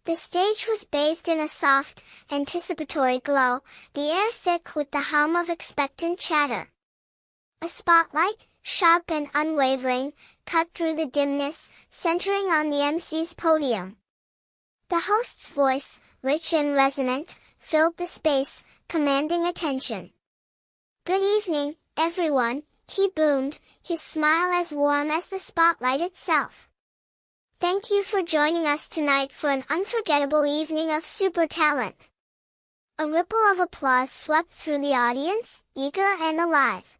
The stage was bathed in a soft, anticipatory glow, the air thick with the hum of expectant chatter. A spotlight, sharp and unwavering, cut through the dimness, centering on the MC's podium. The host's voice, rich and resonant, filled the space, commanding attention. "Good evening, everyone," he boomed, his smile as warm as the spotlight itself. "Thank you for joining us tonight for an unforgettable evening of super talent." A ripple of applause swept through the audience, eager and alive.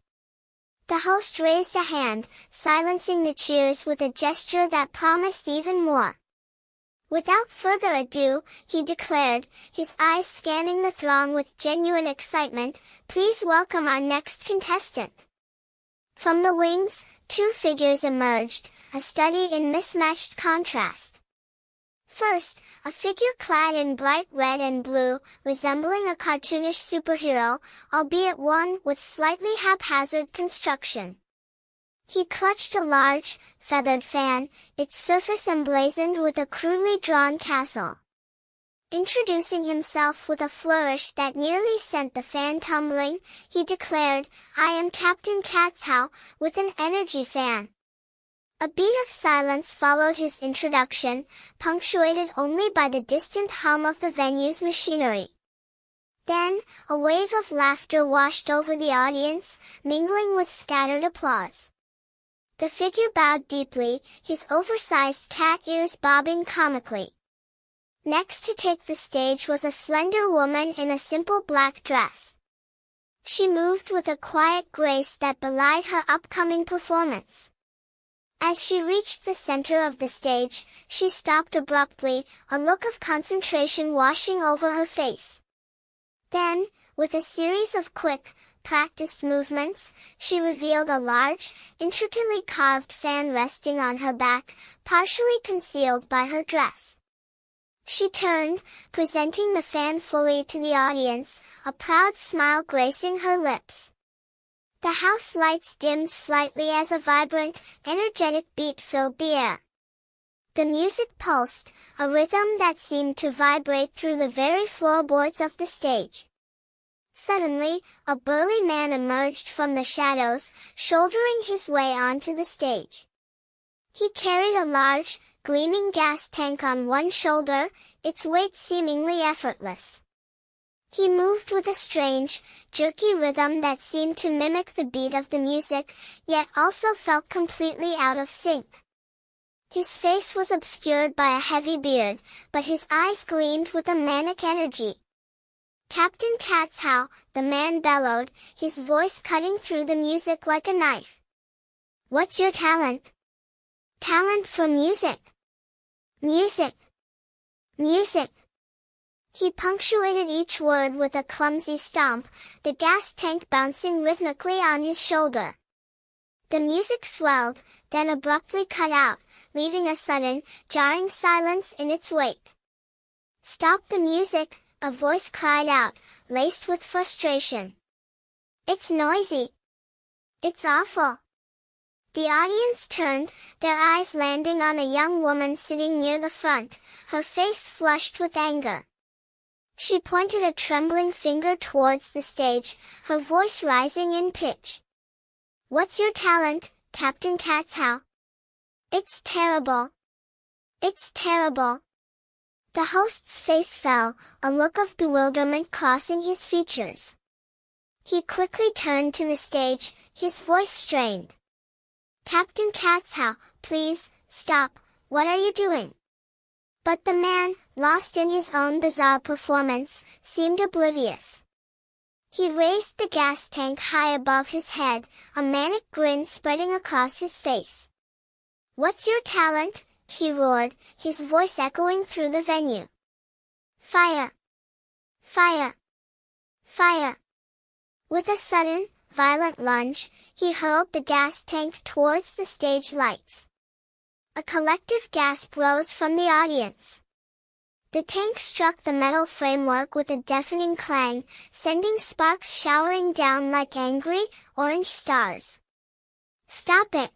The host raised a hand, silencing the cheers with a gesture that promised even more. Without further ado, he declared, his eyes scanning the throng with genuine excitement, "Please welcome our next contestant." From the wings, two figures emerged, a study in mismatched contrast. First, a figure clad in bright red and blue, resembling a cartoonish superhero, albeit one with slightly haphazard construction. He clutched a large, feathered fan, its surface emblazoned with a crudely drawn castle. Introducing himself with a flourish that nearly sent the fan tumbling, he declared, "I am Captain Catshow, with an energy fan." A beat of silence followed his introduction, punctuated only by the distant hum of the venue's machinery. Then, a wave of laughter washed over the audience, mingling with scattered applause. The figure bowed deeply, his oversized cat ears bobbing comically. Next to take the stage was a slender woman in a simple black dress. She moved with a quiet grace that belied her upcoming performance. As she reached the center of the stage, she stopped abruptly, a look of concentration washing over her face. Then, with a series of quick, practiced movements, she revealed a large, intricately carved fan resting on her back, partially concealed by her dress. She turned, presenting the fan fully to the audience, a proud smile gracing her lips. The house lights dimmed slightly as a vibrant, energetic beat filled the air. The music pulsed, a rhythm that seemed to vibrate through the very floorboards of the stage. Suddenly, a burly man emerged from the shadows, shouldering his way onto the stage. He carried a large, gleaming gas tank on one shoulder, its weight seemingly effortless. He moved with a strange, jerky rhythm that seemed to mimic the beat of the music, yet also felt completely out of sync. His face was obscured by a heavy beard, but his eyes gleamed with a manic energy. "Captain Catshow," the man bellowed, his voice cutting through the music like a knife. "What's your talent?" "Talent for music. Music. Music." He punctuated each word with a clumsy stomp, the gas tank bouncing rhythmically on his shoulder. The music swelled, then abruptly cut out, leaving a sudden, jarring silence in its wake. "Stop the music," a voice cried out, laced with frustration. "It's noisy. It's awful." The audience turned, their eyes landing on a young woman sitting near the front, her face flushed with anger. She pointed a trembling finger towards the stage, her voice rising in pitch. "What's your talent, Captain Catshow?" "It's terrible. It's terrible." The host's face fell, a look of bewilderment crossing his features. He quickly turned to the stage, his voice strained. "Captain Catshow, please, stop, what are you doing?" But the man, lost in his own bizarre performance, seemed oblivious. He raised the gas tank high above his head, a manic grin spreading across his face. "What's your talent?" he roared, his voice echoing through the venue. "Fire! Fire! Fire!" With a sudden, violent lunge, he hurled the gas tank towards the stage lights. A collective gasp rose from the audience. The tank struck the metal framework with a deafening clang, sending sparks showering down like angry, orange stars. "Stop it!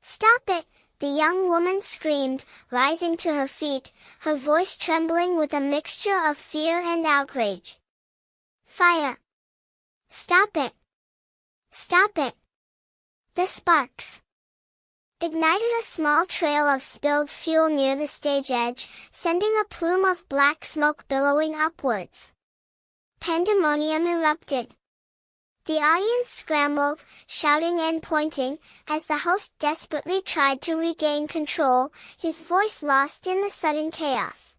Stop it!" The young woman screamed, rising to her feet, her voice trembling with a mixture of fear and outrage. Fire! Stop it! Stop it! The sparks ignited a small trail of spilled fuel near the stage edge, sending a plume of black smoke billowing upwards. Pandemonium erupted. The audience scrambled, shouting and pointing, as the host desperately tried to regain control, his voice lost in the sudden chaos.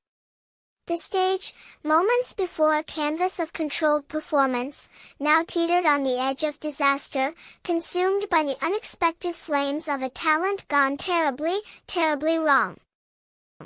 The stage, moments before a canvas of controlled performance, now teetered on the edge of disaster, consumed by the unexpected flames of a talent gone terribly, terribly wrong.